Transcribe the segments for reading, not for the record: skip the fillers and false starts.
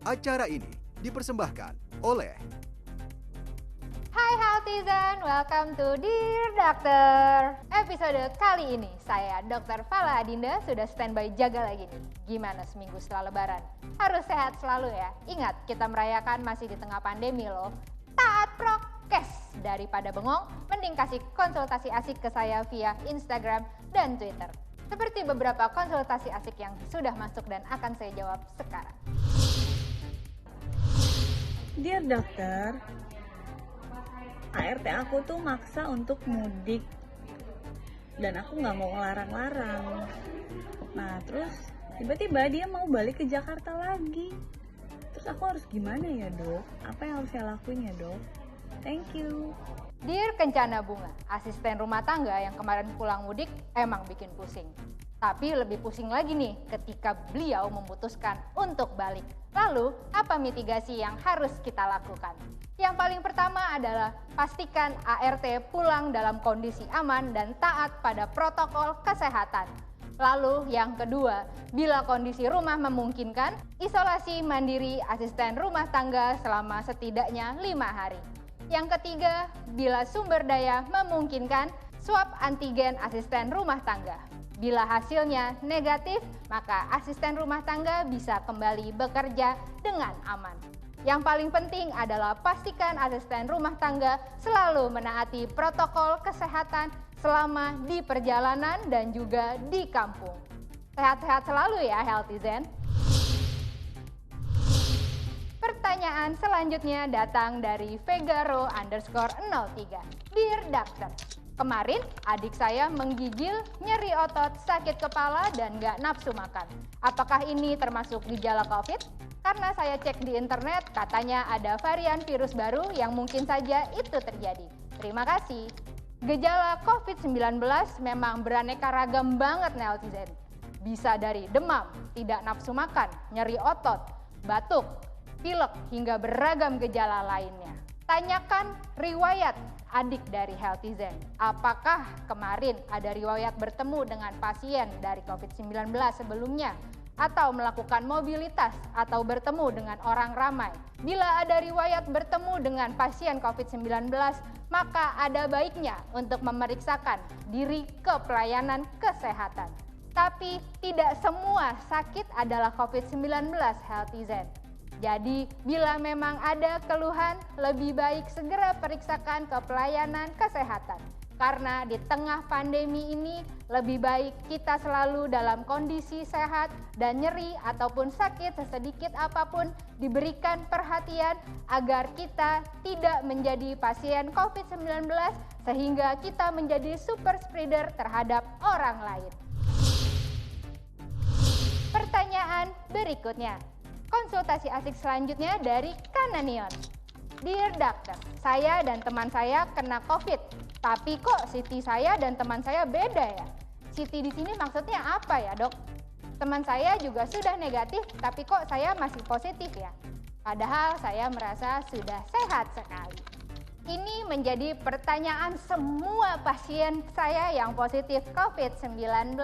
Acara ini dipersembahkan oleh Hai Healthizen, welcome to Dear Doctor. Episode kali ini saya Dr. Fala Adinda sudah standby jaga lagi nih. Gimana seminggu setelah lebaran? Harus sehat selalu ya. Ingat, kita merayakan masih di tengah pandemi loh. Taat prokes, daripada bengong, mending kasih konsultasi asik ke saya via Instagram dan Twitter. Seperti beberapa konsultasi asik yang sudah masuk dan akan saya jawab sekarang. Dear dokter, ART aku tuh maksa untuk mudik dan aku nggak mau ngelarang-larang. Nah terus tiba-tiba dia mau balik ke Jakarta lagi. Terus aku harus gimana ya dok? Apa yang harus saya lakuin ya dok? Thank you. Dear Kencana Bunga, asisten rumah tangga yang kemarin pulang mudik emang bikin pusing. Tapi lebih pusing lagi nih ketika beliau memutuskan untuk balik. Lalu, apa mitigasi yang harus kita lakukan? Yang paling pertama adalah pastikan ART pulang dalam kondisi aman dan taat pada protokol kesehatan. Lalu yang kedua, bila kondisi rumah memungkinkan, isolasi mandiri asisten rumah tangga selama setidaknya 5 hari. Yang ketiga, bila sumber daya memungkinkan, swab antigen asisten rumah tangga. Bila hasilnya negatif, maka asisten rumah tangga bisa kembali bekerja dengan aman. Yang paling penting adalah pastikan asisten rumah tangga selalu menaati protokol kesehatan selama di perjalanan dan juga di kampung. Sehat-sehat selalu ya Healthizen. Pertanyaan selanjutnya datang dari Vegaro_03. Dear Doctor, kemarin adik saya menggigil, nyeri otot, sakit kepala, dan gak nafsu makan. Apakah ini termasuk gejala COVID? Karena saya cek di internet, katanya ada varian virus baru yang mungkin saja itu terjadi. Terima kasih. Gejala COVID-19 memang beraneka ragam banget netizen. Bisa dari demam, tidak nafsu makan, nyeri otot, batuk, pilek, hingga beragam gejala lainnya. Tanyakan riwayat adik dari Healthizen. Apakah kemarin ada riwayat bertemu dengan pasien dari COVID-19 sebelumnya? Atau melakukan mobilitas atau bertemu dengan orang ramai? Bila ada riwayat bertemu dengan pasien COVID-19, maka ada baiknya untuk memeriksakan diri ke pelayanan kesehatan. Tapi tidak semua sakit adalah COVID-19 Healthizen. Jadi, bila memang ada keluhan, lebih baik segera periksakan ke pelayanan kesehatan. Karena di tengah pandemi ini, lebih baik kita selalu dalam kondisi sehat dan nyeri ataupun sakit sesedikit apapun diberikan perhatian agar kita tidak menjadi pasien COVID-19 sehingga kita menjadi super spreader terhadap orang lain. Pertanyaan berikutnya. Konsultasi asik selanjutnya dari Kananion. Dear Doctor, saya dan teman saya kena COVID, tapi kok CT saya dan teman saya beda ya? CT di sini maksudnya apa ya dok? Teman saya juga sudah negatif, tapi kok saya masih positif ya? Padahal saya merasa sudah sehat sekali. Ini menjadi pertanyaan semua pasien saya yang positif COVID-19.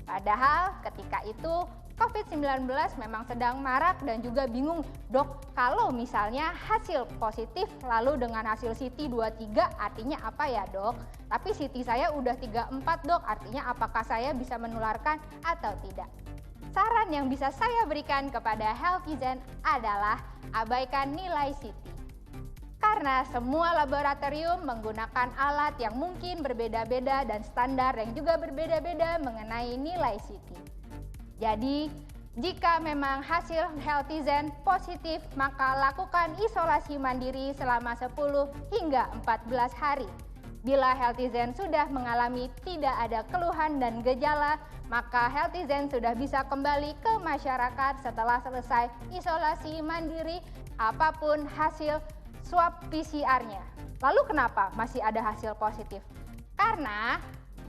Padahal ketika itu COVID-19 memang sedang marak dan juga bingung, dok, kalau misalnya hasil positif lalu dengan hasil CT 23 artinya apa ya dok? Tapi CT saya udah 34 dok, artinya apakah saya bisa menularkan atau tidak? Saran yang bisa saya berikan kepada Healthizen adalah abaikan nilai CT. Karena semua laboratorium menggunakan alat yang mungkin berbeda-beda dan standar yang juga berbeda-beda mengenai nilai CT. Jadi, jika memang hasil Healthizen positif, maka lakukan isolasi mandiri selama 10 hingga 14 hari. Bila Healthizen sudah mengalami tidak ada keluhan dan gejala, maka Healthizen sudah bisa kembali ke masyarakat setelah selesai isolasi mandiri apapun hasil swab PCR-nya. Lalu kenapa masih ada hasil positif? Karena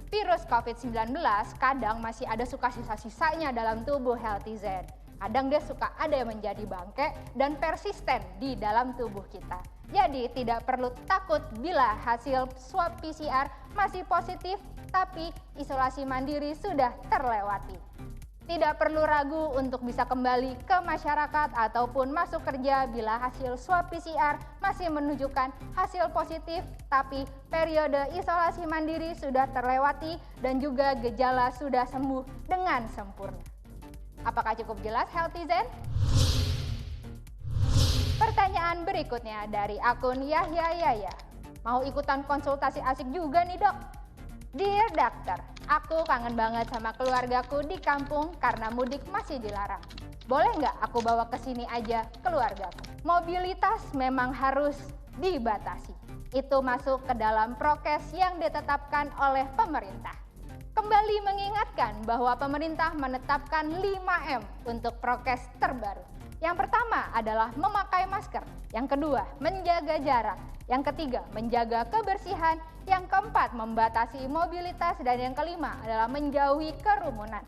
virus COVID-19 kadang masih ada suka sisa-sisanya dalam tubuh Healthizen. Kadang dia suka ada yang menjadi bangke dan persisten di dalam tubuh kita. Jadi tidak perlu takut bila hasil swab PCR masih positif tapi isolasi mandiri sudah terlewati. Tidak perlu ragu untuk bisa kembali ke masyarakat ataupun masuk kerja bila hasil swab PCR masih menunjukkan hasil positif, tapi periode isolasi mandiri sudah terlewati dan juga gejala sudah sembuh dengan sempurna. Apakah cukup jelas, Healthyzen? Pertanyaan berikutnya dari akun Yahya Yaya. Mau ikutan konsultasi asik juga nih, Dok? Dear Doctor, aku kangen banget sama keluargaku di kampung karena mudik masih dilarang. Boleh nggak aku bawa ke sini aja keluargaku? Mobilitas memang harus dibatasi. Itu masuk ke dalam prokes yang ditetapkan oleh pemerintah. Kembali mengingatkan bahwa pemerintah menetapkan 5M untuk prokes terbaru. Yang pertama adalah memakai masker, yang kedua menjaga jarak, yang ketiga menjaga kebersihan, yang keempat membatasi mobilitas, dan yang kelima adalah menjauhi kerumunan.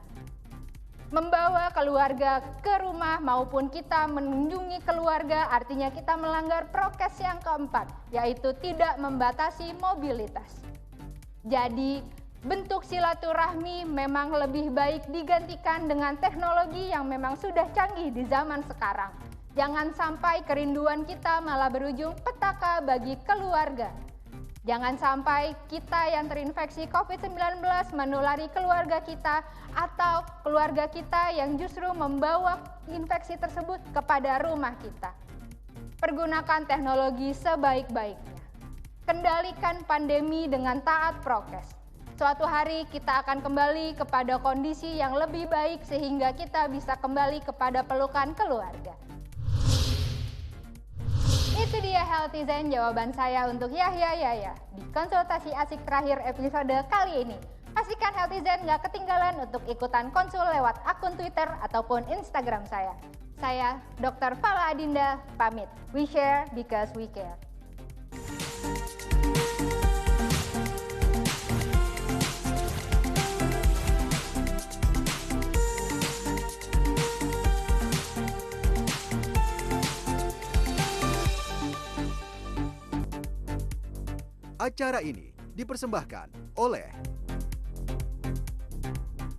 Membawa keluarga ke rumah maupun kita mengunjungi keluarga artinya kita melanggar prokes yang keempat, yaitu tidak membatasi mobilitas. Jadi bentuk silaturahmi memang lebih baik digantikan dengan teknologi yang memang sudah canggih di zaman sekarang. Jangan sampai kerinduan kita malah berujung petaka bagi keluarga. Jangan sampai kita yang terinfeksi COVID-19 menulari keluarga kita atau keluarga kita yang justru membawa infeksi tersebut kepada rumah kita. Pergunakan teknologi sebaik-baiknya. Kendalikan pandemi dengan taat prokes. Suatu hari kita akan kembali kepada kondisi yang lebih baik sehingga kita bisa kembali kepada pelukan keluarga. Itu dia Healthyzen jawaban saya untuk Yahya Yaya di konsultasi asik terakhir episode kali ini. Pastikan Healthyzen nggak ketinggalan untuk ikutan konsul lewat akun Twitter ataupun Instagram saya. Saya Dr. Fala Adinda pamit. We share because we care. Acara ini dipersembahkan oleh